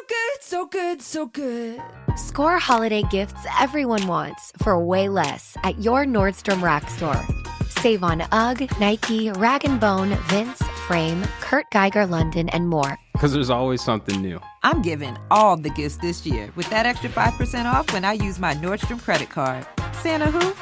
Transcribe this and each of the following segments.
good, so good, so good. Score holiday gifts everyone wants for way less at your Nordstrom Rack store. Save on UGG, Nike, Rag & Bone, Vince, Frame, Kurt Geiger London, and more. Because there's always something new. I'm giving all the gifts this year with that extra 5% off when I use my Nordstrom credit card. Santa who?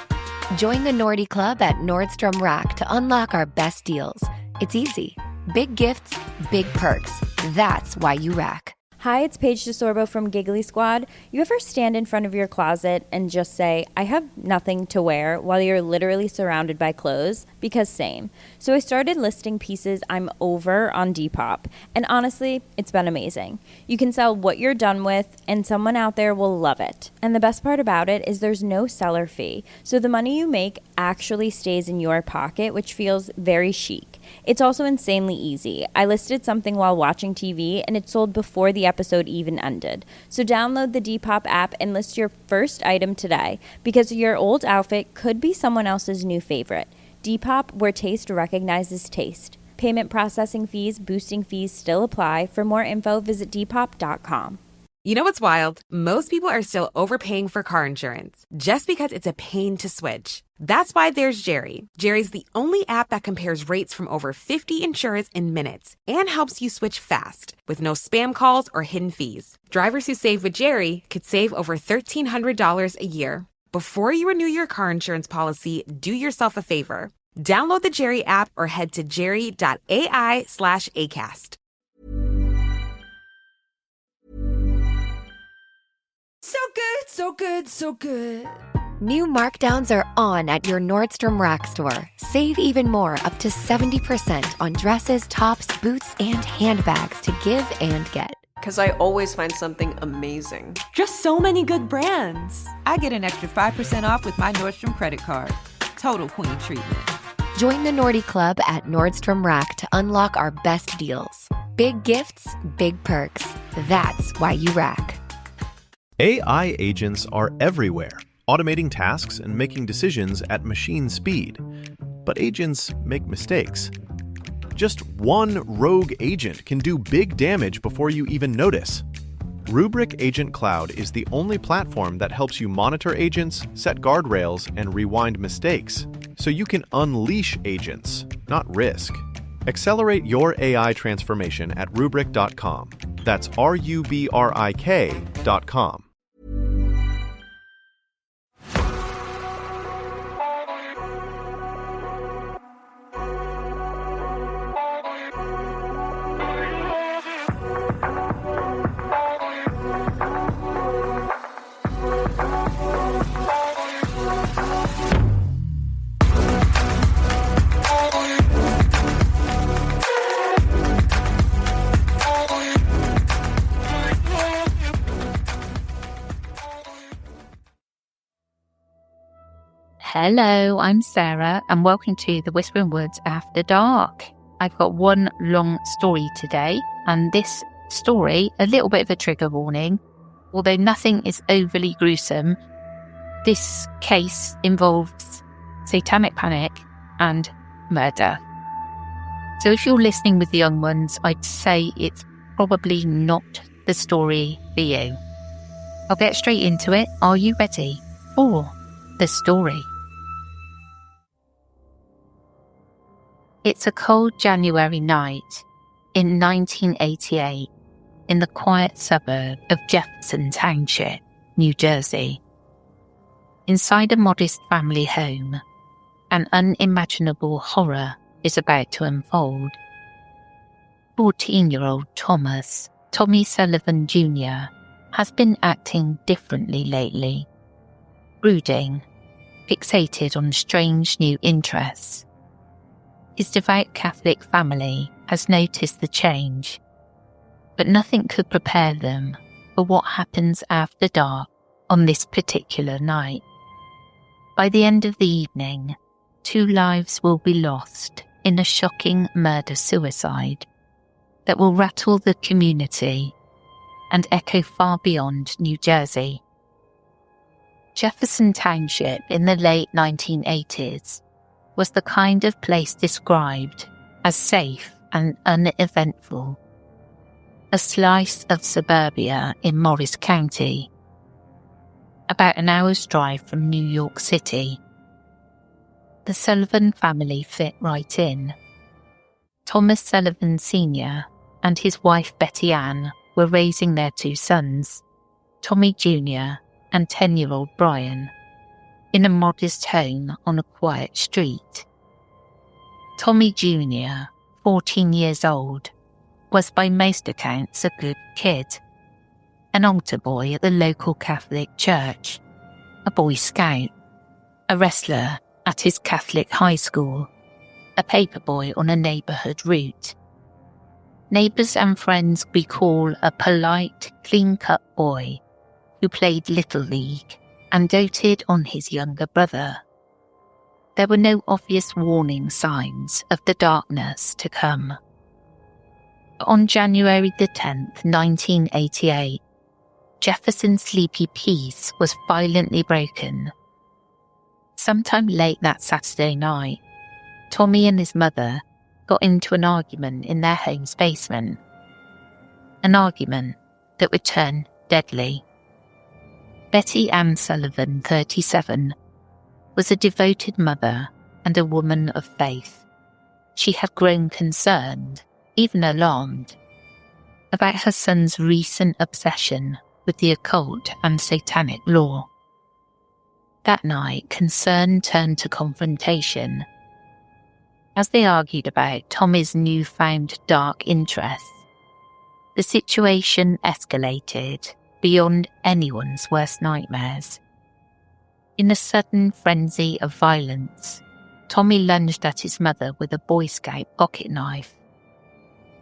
Join the Nordy Club at Nordstrom Rack to unlock our best deals. It's easy. Big gifts, big perks. That's why you rack. Hi, it's Paige DeSorbo from Giggly Squad. You ever stand in front of your closet and just say, I have nothing to wear, while you're literally surrounded by clothes? Because same. So I started listing pieces I'm over on Depop. And honestly, it's been amazing. You can sell what you're done with, and someone out there will love it. And the best part about it is there's no seller fee. So the money you make actually stays in your pocket, which feels very chic. It's also insanely easy. I listed something while watching TV, and it sold before the episode even ended. So download the Depop app and list your first item today, because your old outfit could be someone else's new favorite. Depop, where taste recognizes taste. Payment processing fees, boosting fees still apply. For more info, visit Depop.com. You know what's wild? Most people are still overpaying for car insurance just because it's a pain to switch. That's why there's Jerry. Jerry's the only app that compares rates from over 50 insurers in minutes and helps you switch fast with no spam calls or hidden fees. Drivers who save with Jerry could save over $1,300 a year. Before you renew your car insurance policy, do yourself a favor. Download the Jerry app or head to jerry.ai/ACAST. So good, so good, so good. New markdowns are on at your Nordstrom Rack store. Save even more, up to 70% on dresses, tops, boots, and handbags to give and get. Because I always find something amazing. Just so many good brands. I get an extra 5% off with my Nordstrom credit card. Total queen treatment. Join the Nordy Club at Nordstrom Rack to unlock our best deals. Big gifts, big perks. That's why you rack. AI agents are everywhere, automating tasks and making decisions at machine speed. But agents make mistakes. Just one rogue agent can do big damage before you even notice. Rubrik Agent Cloud is the only platform that helps you monitor agents, set guardrails, and rewind mistakes, so you can unleash agents, not risk. Accelerate your AI transformation at Rubrik.com. That's RUBRIK.com. Hello, I'm Sarah, and welcome to the Whispering Woods After Dark. I've got one long story today, and this story, a little bit of a trigger warning. Although nothing is overly gruesome, this case involves satanic panic and murder. So if you're listening with the young ones, I'd say it's probably not the story for you. I'll get straight into it. Are you ready for the story? It's a cold January night in 1988 in the quiet suburb of Jefferson Township, New Jersey. Inside a modest family home, an unimaginable horror is about to unfold. 14-year-old Tommy Sullivan Jr., has been acting differently lately, brooding, fixated on strange new interests. His devout Catholic family has noticed the change, but nothing could prepare them for what happens after dark on this particular night. By the end of the evening, 2 lives will be lost in a shocking murder-suicide that will rattle the community and echo far beyond New Jersey. Jefferson Township in the late 1980s was the kind of place described as safe and uneventful. a slice of suburbia in Morris County, about an hour's drive from New York City. The Sullivan family fit right in. Thomas Sullivan Sr. and his wife Betty Ann were raising their two sons, Tommy Jr. and 10-year-old Brian, in a modest home on a quiet street. Tommy Jr., 14 years old, was by most accounts a good kid, an altar boy at the local Catholic church, a Boy Scout, a wrestler at his Catholic high school, a paperboy on a neighbourhood route. Neighbours and friends recall a polite, clean-cut boy who played Little League and doted on his younger brother. There were no obvious warning signs of the darkness to come. On January the 10th, 1988, Jefferson's sleepy peace was violently broken. Sometime late that Saturday night, Tommy and his mother got into an argument in their home's basement. An argument that would turn deadly. Betty Ann Sullivan, 37, was a devoted mother and a woman of faith. She had grown concerned, even alarmed, about her son's recent obsession with the occult and Satanic lore. That night, concern turned to confrontation. As they argued about Tommy's newfound dark interests, the situation escalated beyond anyone's worst nightmares. In a sudden frenzy of violence, Tommy lunged at his mother with a Boy Scout pocket knife.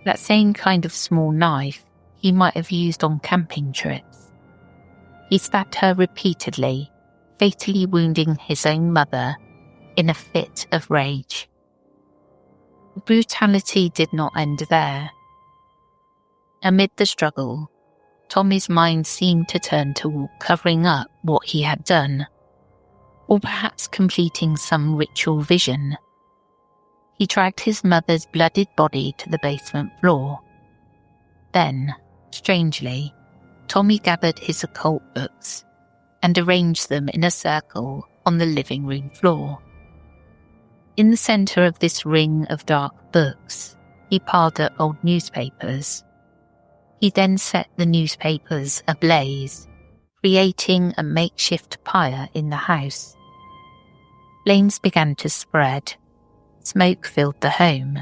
That same kind of small knife he might have used on camping trips. He stabbed her repeatedly, fatally wounding his own mother in a fit of rage. The brutality did not end there. Amid the struggle, Tommy's mind seemed to turn toward covering up what he had done, or perhaps completing some ritual vision. He dragged his mother's bloodied body to the basement floor. Then, strangely, Tommy gathered his occult books and arranged them in a circle on the living room floor. In the centre of this ring of dark books, he piled up old newspapers. He then set the newspapers ablaze, creating a makeshift pyre in the house. Flames began to spread. Smoke filled the home.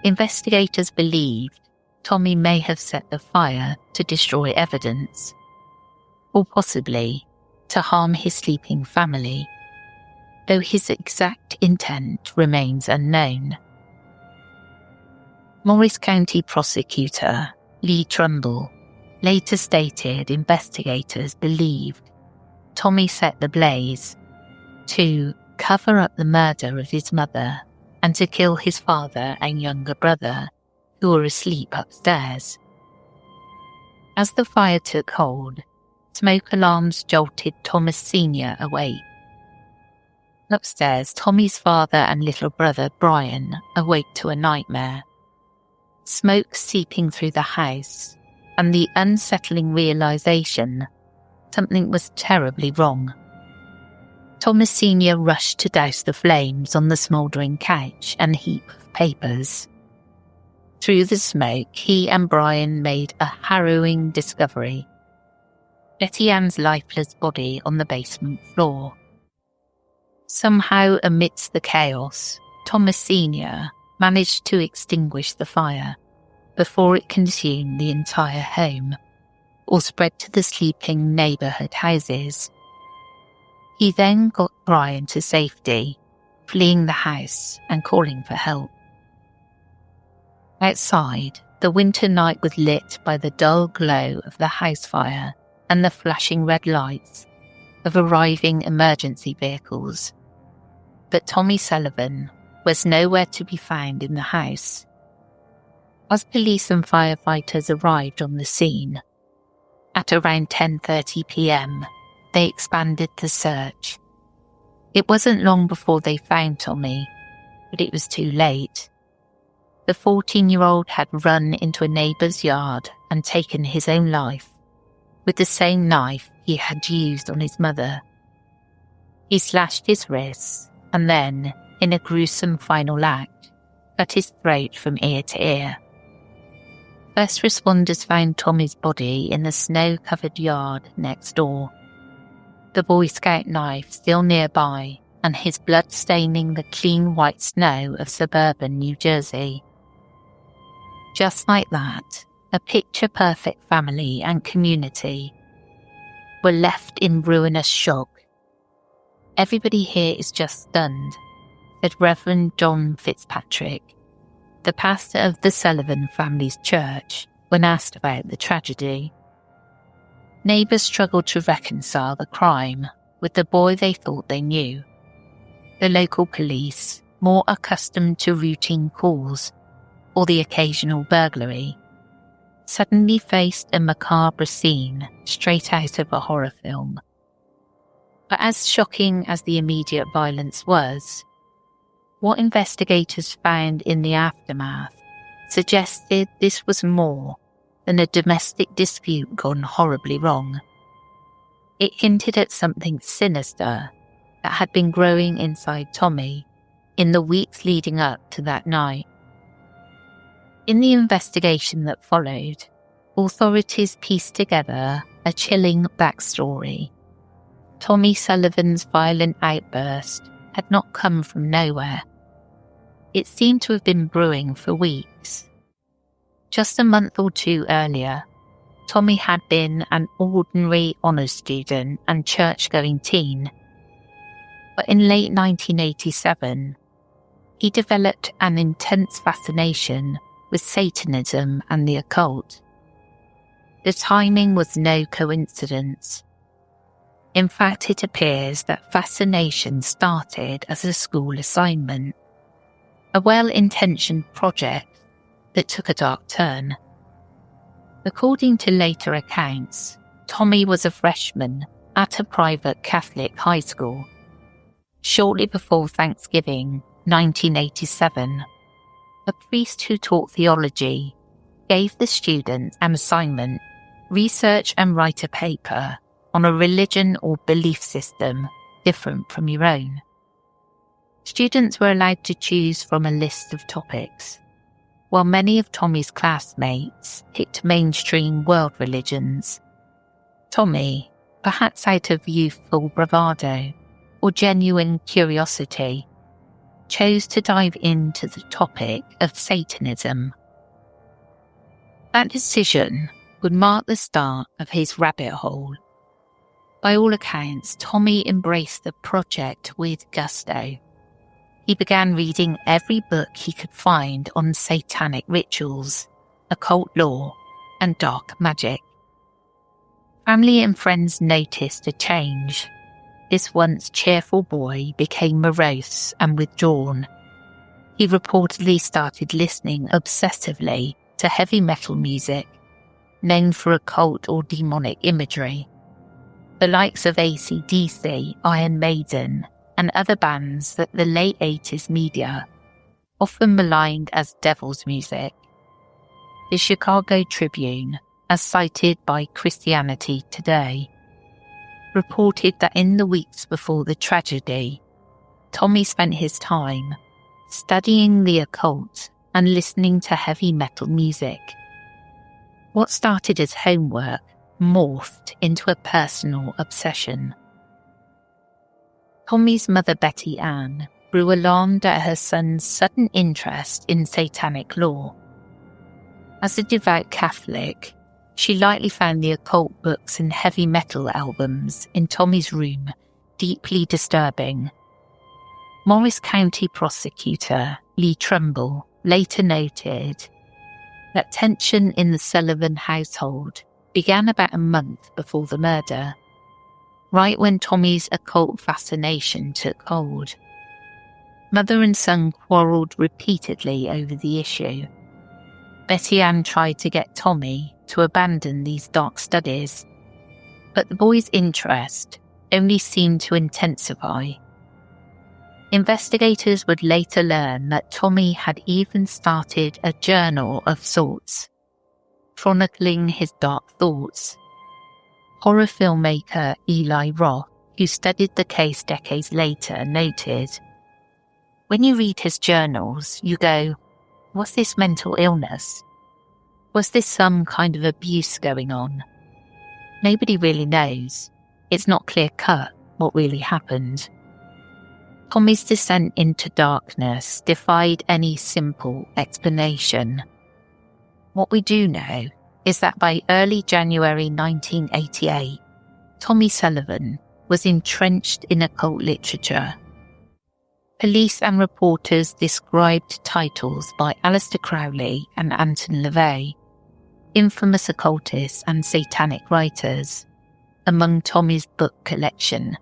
Investigators believed Tommy may have set the fire to destroy evidence, or possibly to harm his sleeping family, though his exact intent remains unknown. Morris County prosecutor Lee Trumbull later stated investigators believed Tommy set the blaze to cover up the murder of his mother and to kill his father and younger brother, who were asleep upstairs. As the fire took hold, smoke alarms jolted Thomas Sr. awake. Upstairs, Tommy's father and little brother Brian awoke to a nightmare. Smoke seeping through the house, and the unsettling realization something was terribly wrong. Thomas Sr. rushed to douse the flames on the smouldering couch and heap of papers. Through the smoke, he and Brian made a harrowing discovery. Betty Ann's lifeless body on the basement floor. Somehow, amidst the chaos, Thomas Sr. managed to extinguish the fire before it consumed the entire home or spread to the sleeping neighbourhood houses. He then got Brian to safety, fleeing the house and calling for help. Outside, the winter night was lit by the dull glow of the house fire and the flashing red lights of arriving emergency vehicles. But Tommy Sullivan was nowhere to be found in the house. As police and firefighters arrived on the scene, at around 10:30 p.m, they expanded the search. It wasn't long before they found Tommy, but it was too late. the 14-year-old had run into a neighbour's yard and taken his own life with the same knife he had used on his mother. He slashed his wrists and then, in a gruesome final act, cut his throat from ear to ear. First responders found Tommy's body in the snow-covered yard next door, the Boy Scout knife still nearby and his blood staining the clean white snow of suburban New Jersey. Just like that, a picture-perfect family and community were left in ruinous shock. "Everybody here is just stunned," said Reverend John Fitzpatrick, the pastor of the Sullivan family's church, when asked about the tragedy. Neighbours struggled to reconcile the crime with the boy they thought they knew. The local police, more accustomed to routine calls or the occasional burglary, suddenly faced a macabre scene straight out of a horror film. But as shocking as the immediate violence was, what investigators found in the aftermath suggested this was more than a domestic dispute gone horribly wrong. It hinted at something sinister that had been growing inside Tommy in the weeks leading up to that night. In the investigation that followed, authorities pieced together a chilling backstory. Tommy Sullivan's violent outburst had not come from nowhere. It seemed to have been brewing for weeks. Just a month or two earlier, Tommy had been an ordinary honours student and church-going teen. But in late 1987, he developed an intense fascination with Satanism and the occult. The timing was no coincidence. In fact, it appears that fascination started as a school assignment, a well-intentioned project that took a dark turn. According to later accounts, Tommy was a freshman at a private Catholic high school. Shortly before Thanksgiving 1987, a priest who taught theology gave the students an assignment: research and write a paper on a religion or belief system different from your own. Students were allowed to choose from a list of topics. While many of Tommy's classmates picked mainstream world religions, Tommy, perhaps out of youthful bravado or genuine curiosity, chose to dive into the topic of Satanism. That decision would mark the start of his rabbit hole. By all accounts, Tommy embraced the project with gusto. He began reading every book he could find on satanic rituals, occult lore, and dark magic. Family and friends noticed a change. This once cheerful boy became morose and withdrawn. He reportedly started listening obsessively to heavy metal music, known for occult or demonic imagery. The likes of AC/DC, Iron Maiden, and other bands that the late 80s media often maligned as devil's music. The Chicago Tribune, as cited by Christianity Today, reported that in the weeks before the tragedy, Tommy spent his time studying the occult and listening to heavy metal music. What started as homework morphed into a personal obsession. Tommy's mother, Betty Ann, grew alarmed at her son's sudden interest in satanic lore. As a devout Catholic, she likely found the occult books and heavy metal albums in Tommy's room deeply disturbing. Morris County prosecutor Lee Trumbull later noted that tension in the Sullivan household began about a month before the murder, right when Tommy's occult fascination took hold. Mother and son quarrelled repeatedly over the issue. Betty Ann tried to get Tommy to abandon these dark studies, but the boy's interest only seemed to intensify. Investigators would later learn that Tommy had even started a journal of sorts, chronicling his dark thoughts. Horror filmmaker Eli Roth, who studied the case decades later, noted, "When you read his journals, you go, was this mental illness? Was this some kind of abuse going on? Nobody really knows. It's not clear-cut what really happened." Tommy's descent into darkness defied any simple explanation. What we do know is that by early January 1988, Tommy Sullivan was entrenched in occult literature. Police and reporters described titles by Aleister Crowley and Anton LaVey, infamous occultists and satanic writers, among Tommy's book collection.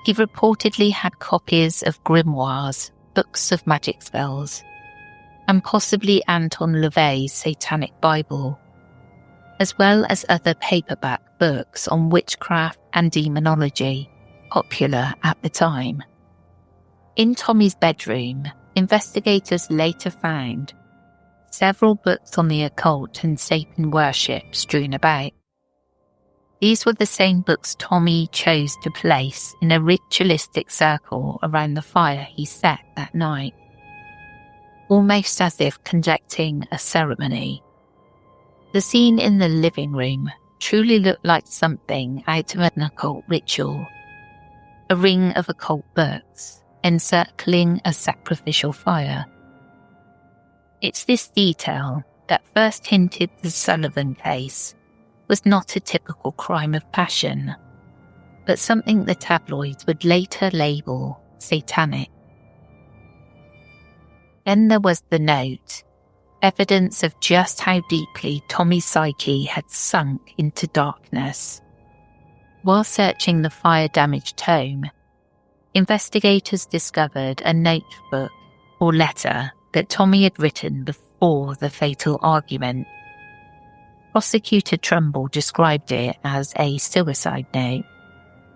He reportedly had copies of grimoires, books of magic spells, and possibly Anton LaVey's Satanic Bible, as well as other paperback books on witchcraft and demonology, popular at the time. In Tommy's bedroom, investigators later found several books on the occult and Satan worship strewn about. These were the same books Tommy chose to place in a ritualistic circle around the fire he set that night, almost as if conducting a ceremony. The scene in the living room truly looked like something out of an occult ritual. A ring of occult books encircling a sacrificial fire. It's this detail that first hinted the Sullivan case was not a typical crime of passion, but something the tabloids would later label satanic. Then there was the note, evidence of just how deeply Tommy's psyche had sunk into darkness. While searching the fire-damaged home, investigators discovered a notebook or letter that Tommy had written before the fatal argument. Prosecutor Trumbull described it as a suicide note,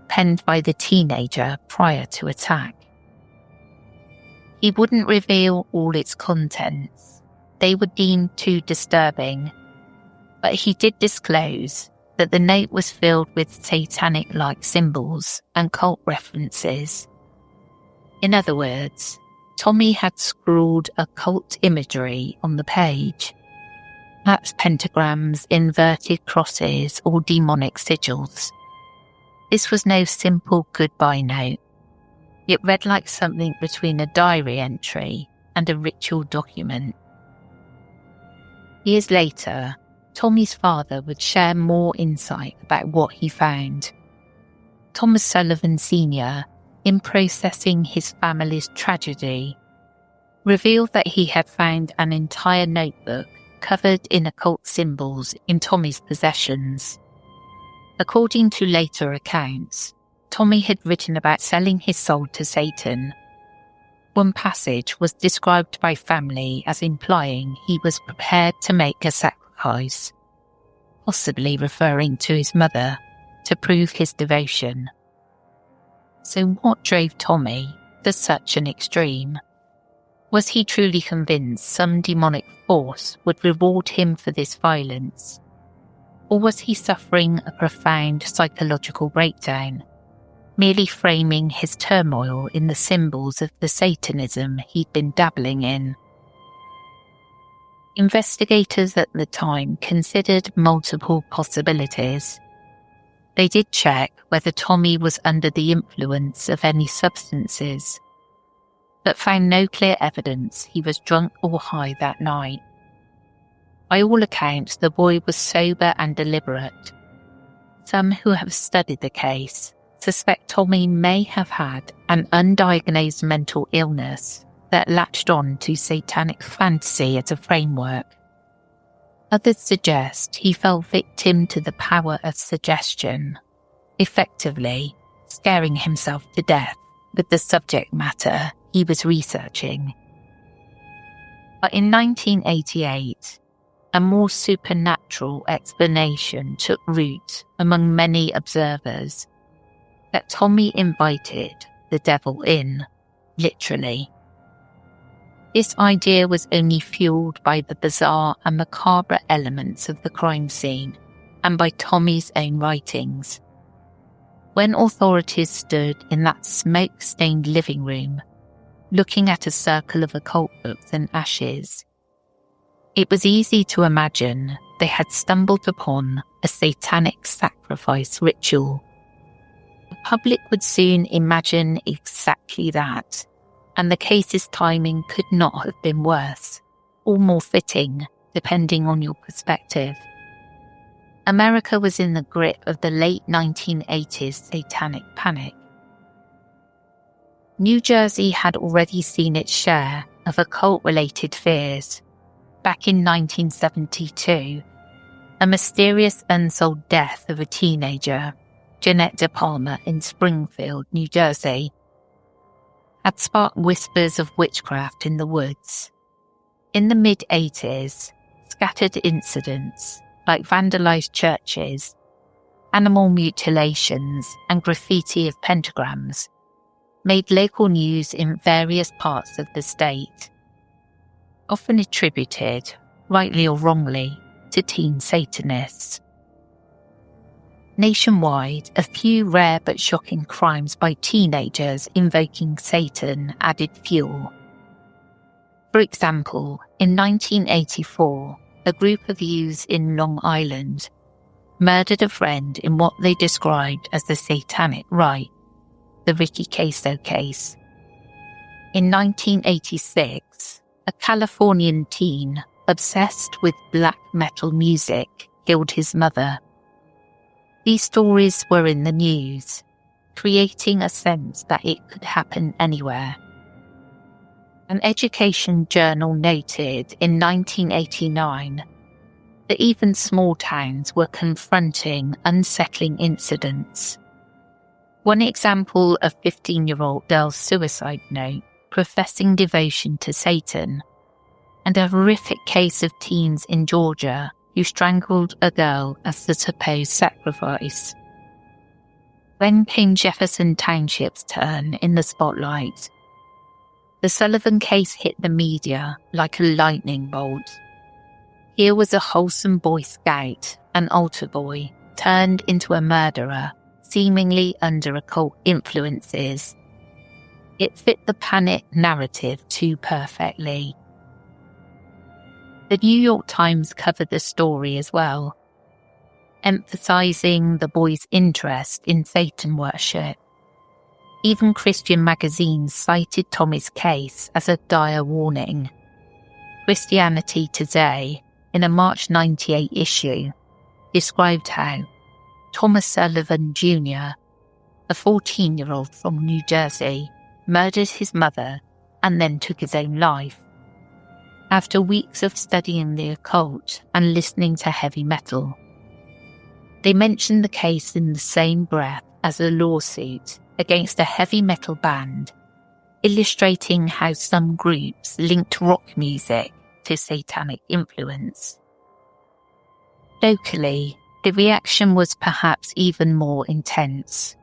penned by the teenager prior to attack. He wouldn't reveal all its contents. They were deemed too disturbing, but he did disclose that the note was filled with satanic-like symbols and cult references. In other words, Tommy had scrawled occult imagery on the page, perhaps pentagrams, inverted crosses, or demonic sigils. This was no simple goodbye note. It read like something between a diary entry and a ritual document. Years later, Tommy's father would share more insight about what he found. Thomas Sullivan Sr., in processing his family's tragedy, revealed that he had found an entire notebook covered in occult symbols in Tommy's possessions. According to later accounts, Tommy had written about selling his soul to Satan. One passage was described by family as implying he was prepared to make a sacrifice, possibly referring to his mother, to prove his devotion. So what drove Tommy to such an extreme? Was he truly convinced some demonic force would reward him for this violence? Or was he suffering a profound psychological breakdown, merely framing his turmoil in the symbols of the Satanism he'd been dabbling in? Investigators at the time considered multiple possibilities. They did check whether Tommy was under the influence of any substances, but found no clear evidence he was drunk or high that night. By all accounts, the boy was sober and deliberate. Some who have studied the case suspect Tommy may have had an undiagnosed mental illness that latched on to satanic fantasy as a framework. Others suggest he fell victim to the power of suggestion, effectively scaring himself to death with the subject matter he was researching. But in 1988, a more supernatural explanation took root among many observers that Tommy invited the devil in literally. This idea was only fueled by the bizarre and macabre elements of the crime scene and by Tommy's own writings. When authorities stood in that smoke-stained living room, looking at a circle of occult books and ashes, it was easy to imagine they had stumbled upon a satanic sacrifice ritual. The public would soon imagine exactly that, and the case's timing could not have been worse, or more fitting, depending on your perspective. America was in the grip of the late 1980s satanic panic. New Jersey had already seen its share of occult-related fears. Back in 1972, a mysterious unsolved death of a teenager, Jeanette De Palma in Springfield, New Jersey, had sparked whispers of witchcraft in the woods. In the mid-80s, scattered incidents like vandalized churches, animal mutilations, and graffiti of pentagrams made local news in various parts of the state, often attributed, rightly or wrongly, to teen Satanists. Nationwide, a few rare but shocking crimes by teenagers invoking Satan added fuel. For example, in 1984, a group of youths in Long Island murdered a friend in what they described as the Satanic Rite, the Ricky Queso case. In 1986, a Californian teen obsessed with black metal music killed his mother. These stories were in the news, creating a sense that it could happen anywhere. An education journal noted in 1989 that even small towns were confronting unsettling incidents. One example of 15-year-old girl's suicide note professing devotion to Satan, and a horrific case of teens in Georgia who strangled a girl as the supposed sacrifice. Then came Jefferson Township's turn in the spotlight. The Sullivan case hit the media like a lightning bolt. Here was a wholesome Boy Scout, an altar boy, turned into a murderer, seemingly under occult influences. It fit the panic narrative too perfectly. The New York Times covered the story as well, emphasizing the boy's interest in Satan worship. Even Christian magazines cited Tommy's case as a dire warning. Christianity Today, in a March 98 issue, described how Thomas Sullivan Jr., a 14-year-old from New Jersey, murdered his mother and then took his own life. After weeks of studying the occult and listening to heavy metal. They mentioned the case in the same breath as a lawsuit against a heavy metal band, illustrating how some groups linked rock music to satanic influence. Locally, the reaction was perhaps even more intense.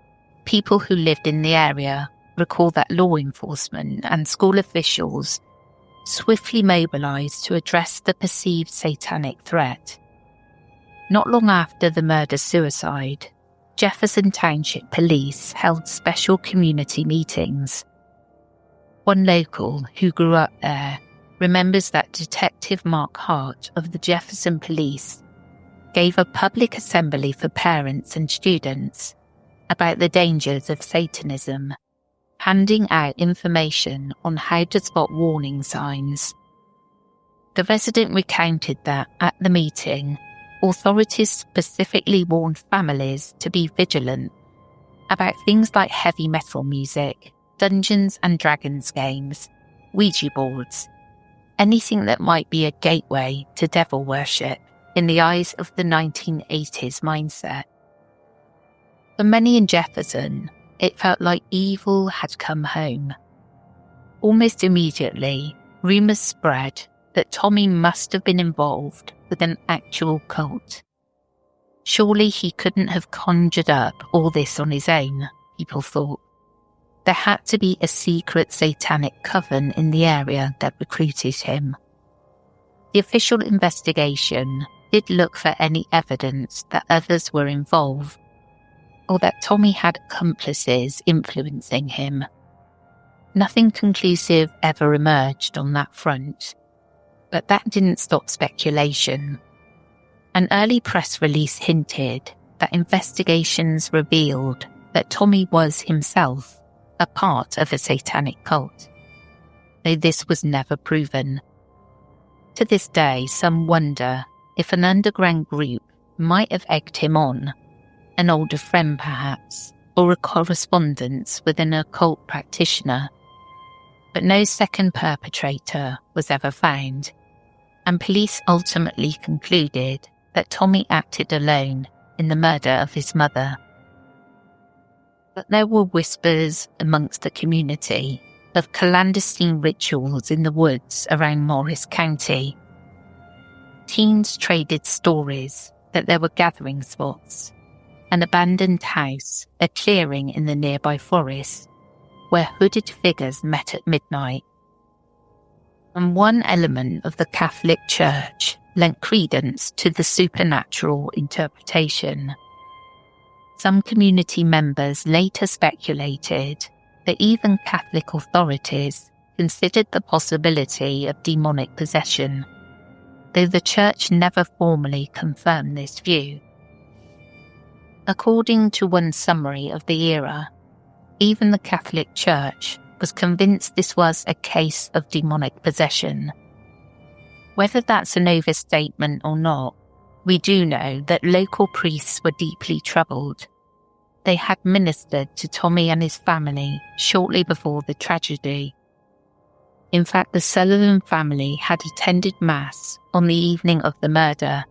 People who lived in the area recall that law enforcement and school officials swiftly mobilized to address the perceived satanic threat. Not long after the murder-suicide, Jefferson Township Police held special community meetings. One local who grew up there remembers that Detective Mark Hart of the Jefferson Police gave a public assembly for parents and students about the dangers of Satanism, handing out information on how to spot warning signs. The resident recounted that, at the meeting, authorities specifically warned families to be vigilant about things like heavy metal music, Dungeons and Dragons games, Ouija boards, anything that might be a gateway to devil worship in the eyes of the 1980s mindset. For many in Jefferson, it felt like evil had come home. Almost immediately, rumours spread that Tommy must have been involved with an actual cult. Surely he couldn't have conjured up all this on his own, people thought. there had to be a secret satanic coven in the area that recruited him. The official investigation did look for any evidence that others were involved, or that Tommy had accomplices influencing him. Nothing conclusive ever emerged on that front, but that didn't stop speculation. An early press release hinted that investigations revealed that Tommy was himself a part of a satanic cult, though this was never proven. To this day, some wonder if an underground group might have egged him on, an older friend perhaps, or a correspondence with an occult practitioner. But no second perpetrator was ever found, and police ultimately concluded that Tommy acted alone in the murder of his mother. But there were whispers amongst the community of clandestine rituals in the woods around Morris County. Teens traded stories that there were gathering spots, an abandoned house, a clearing in the nearby forest, where hooded figures met at midnight. And one element of the Catholic Church lent credence to the supernatural interpretation. Some community members later speculated that even Catholic authorities considered the possibility of demonic possession, though the church never formally confirmed this view. According to one summary of the era, even the Catholic Church was convinced this was a case of demonic possession. Whether that's an overstatement or not, we do know that local priests were deeply troubled. They had ministered to Tommy and his family shortly before the tragedy. In fact, the Sullivan family had attended Mass on the evening of the murder,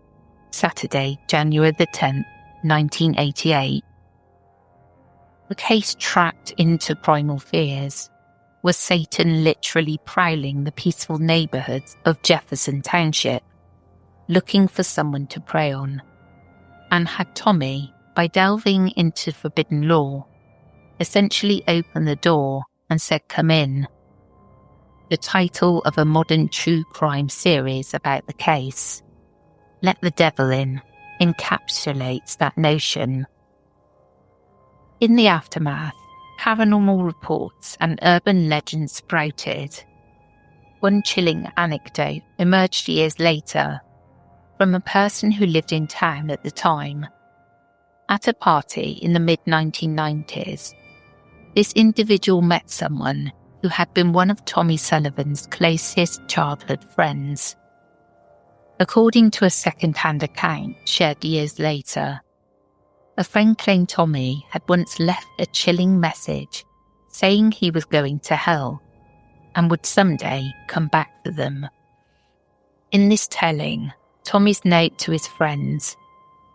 Saturday, January the 10th, 1988. The case tracked into primal fears. Was Satan literally prowling the peaceful neighbourhoods of Jefferson Township, looking for someone to prey on? And had Tommy, by delving into forbidden lore, essentially opened the door and said, "Come in"? The title of a modern true crime series about the case, Let the Devil In, encapsulates that notion. In the aftermath, paranormal reports and urban legends sprouted. One chilling anecdote emerged years later from a person who lived in town at the time. At a party in the mid-1990s, this individual met someone who had been one of Tommy Sullivan's closest childhood friends. According to a second-hand account shared years later, a friend claimed Tommy had once left a chilling message saying he was going to hell and would someday come back for them. In this telling, Tommy's note to his friends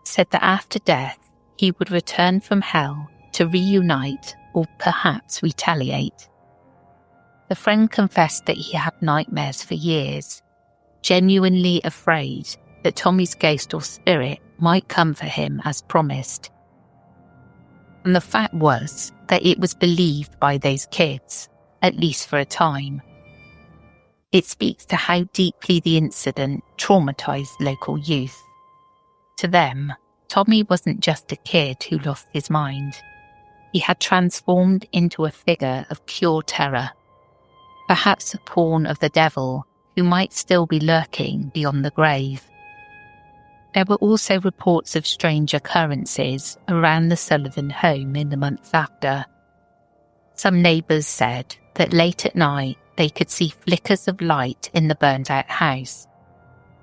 said that after death he would return from hell to reunite or perhaps retaliate. The friend confessed that he had nightmares for years, genuinely afraid that Tommy's ghost or spirit might come for him as promised. And the fact was that it was believed by those kids, at least for a time. It speaks to how deeply the incident traumatized local youth. To them, Tommy wasn't just a kid who lost his mind. He had transformed into a figure of pure terror, perhaps a pawn of the devil who might still be lurking beyond the grave. There were also reports of strange occurrences around the Sullivan home in the months after. Some neighbours said that late at night they could see flickers of light in the burned-out house,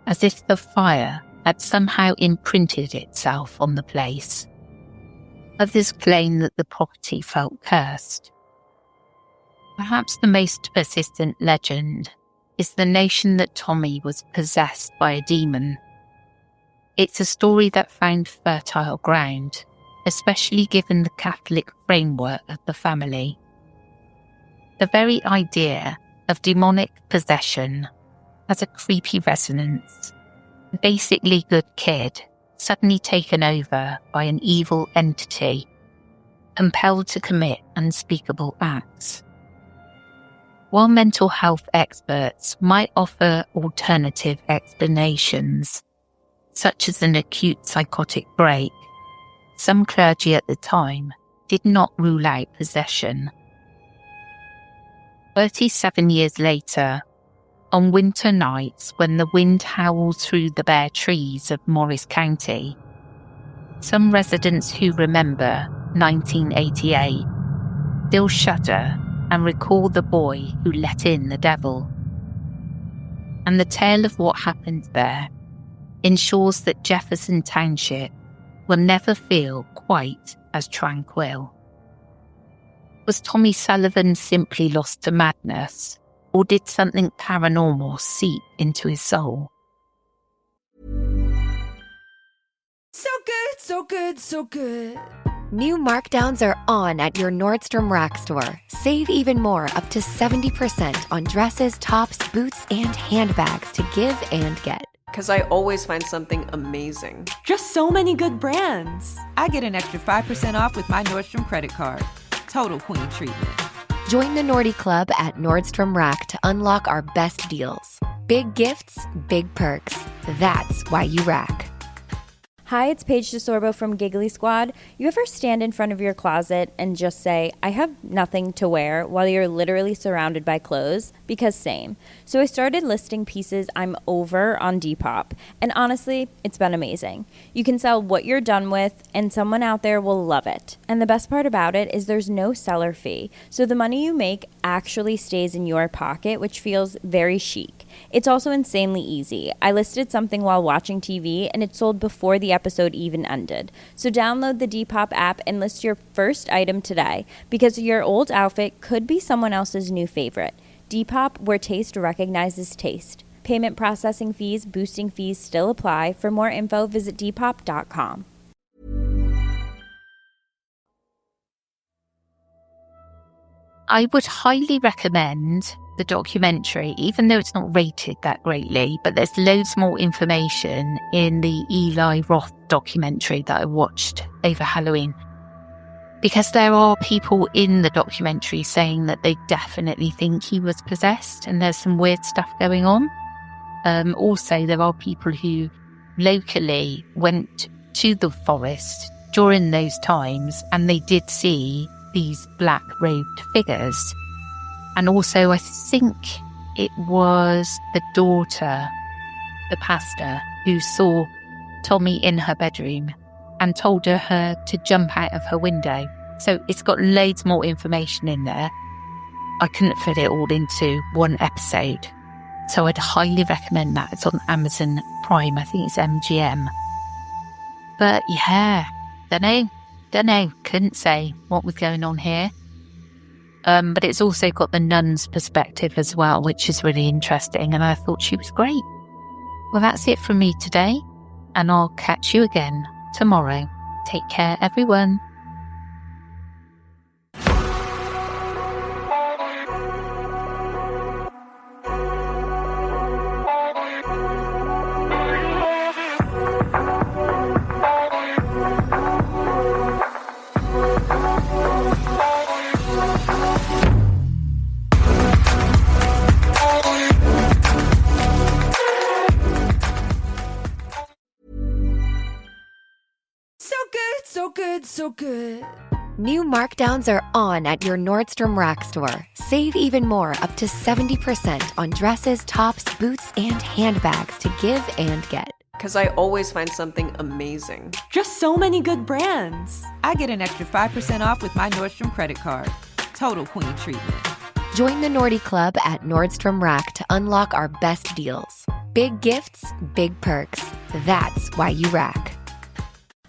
as if the fire had somehow imprinted itself on the place. Others claim that the property felt cursed. Perhaps the most persistent legend is the notion that Tommy was possessed by a demon. It's a story that found fertile ground, especially given the Catholic framework of the family. The very idea of demonic possession has a creepy resonance. A basically good kid suddenly taken over by an evil entity, compelled to commit unspeakable acts. While mental health experts might offer alternative explanations, such as an acute psychotic break, some clergy at the time did not rule out possession. 37 years later, on winter nights when the wind howls through the bare trees of Morris County, some residents who remember 1988 still shudder and recall the boy who let in the devil. And the tale of what happened there ensures that Jefferson Township will never feel quite as tranquil. Was Tommy Sullivan simply lost to madness, or did something paranormal seep into his soul? So good, so good, so good. New markdowns are on at your Nordstrom Rack store. Save even more, up to 70% on dresses, tops, boots, and handbags to give and get. Because I always find something amazing. Just so many good brands. I get an extra 5% off with my Nordstrom credit card. Total queen treatment. Join the Nordy Club at Nordstrom Rack to unlock our best deals. Big gifts, big perks. That's why you rack. Hi, it's Paige DeSorbo from Giggly Squad. You ever stand in front of your closet and just say, I have nothing to wear, while you're literally surrounded by clothes? Because same. So I started listing pieces I'm over on Depop. And honestly, it's been amazing. You can sell what you're done with, and someone out there will love it. And the best part about it is there's no seller fee. So the money you make actually stays in your pocket, which feels very chic. It's also insanely easy. I listed something while watching TV, and it sold before the episode even ended. So download the Depop app and list your first item today, because your old outfit could be someone else's new favorite. Depop, where taste recognizes taste. Payment processing fees, boosting fees still apply. For more info, visit Depop.com. I would highly recommend the documentary, even though it's not rated that greatly, but there's loads more information in the Eli Roth documentary that I watched over Halloween. Because there are people in the documentary saying that they definitely think he was possessed, and there's some weird stuff going on. Also, there are people who locally went to the forest during those times, and they did see these black-robed figures. And also, I think it was the daughter, the pastor, who saw Tommy in her bedroom and told her to jump out of her window. So it's got loads more information in there. I couldn't fit it all into one episode. So I'd highly recommend that. It's on Amazon Prime. I think it's MGM. But yeah, don't know. Couldn't say what was going on here. But it's also got the nun's perspective as well, which is really interesting. And I thought she was great. Well, that's it from me today. And I'll catch you again tomorrow. Take care, everyone. So good. New markdowns are on at your Nordstrom Rack store. Save even more, up to 70% on dresses, tops, boots, and handbags to give and get. Because I always find something amazing. Just so many good brands. I get an extra 5% off with my Nordstrom credit card. Total queen treatment. Join the Nordy Club at Nordstrom Rack to unlock our best deals. Big gifts, big perks. That's why you rack.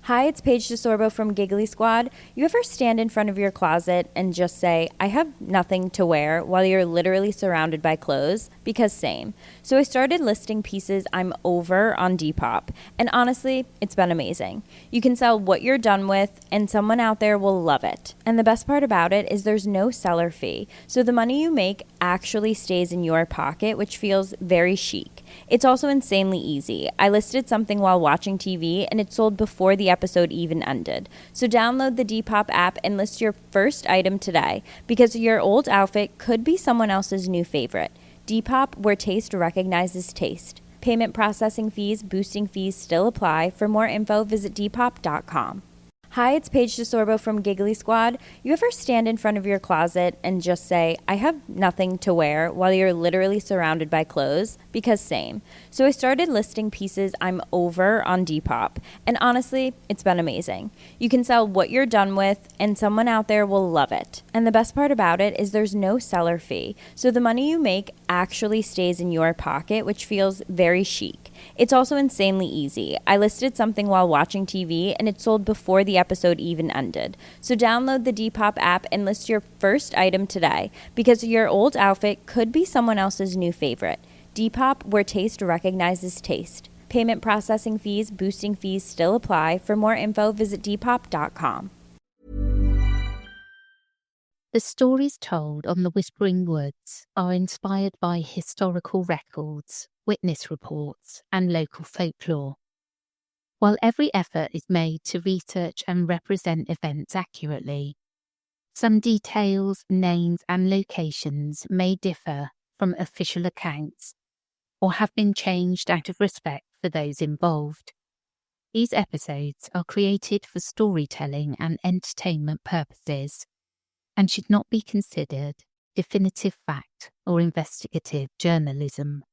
Hi, it's Paige DeSorbo from Giggly Squad. You ever stand in front of your closet and just say, I have nothing to wear, while you're literally surrounded by clothes? Because same. So I started listing pieces I'm over on Depop. And honestly, it's been amazing. You can sell what you're done with, and someone out there will love it. And the best part about it is there's no seller fee. So the money you make actually stays in your pocket, which feels very chic. It's also insanely easy. I listed something while watching TV, and it sold before the episode even ended. So download the Depop app and list your first item today, because your old outfit could be someone else's new favorite. Depop, where taste recognizes taste. Payment processing fees, boosting fees still apply. For more info, visit Depop.com. Hi, it's Paige DeSorbo from Giggly Squad. You ever stand in front of your closet and just say, I have nothing to wear, while you're literally surrounded by clothes? Because same. So I started listing pieces I'm over on Depop. And honestly, it's been amazing. You can sell what you're done with, and someone out there will love it. And the best part about it is there's no seller fee. So the money you make actually stays in your pocket, which feels very chic. It's also insanely easy. I listed something while watching TV, and it sold before the episode even ended. So download the Depop app and list your first item today, because your old outfit could be someone else's new favorite. Depop, where taste recognizes taste. Payment processing fees, boosting fees still apply. For more info, visit Depop.com. The stories told on the Whispering Woods are inspired by historical records, witness reports, and local folklore. While every effort is made to research and represent events accurately, some details, names, and locations may differ from official accounts or have been changed out of respect for those involved. These episodes are created for storytelling and entertainment purposes and should not be considered definitive fact or investigative journalism.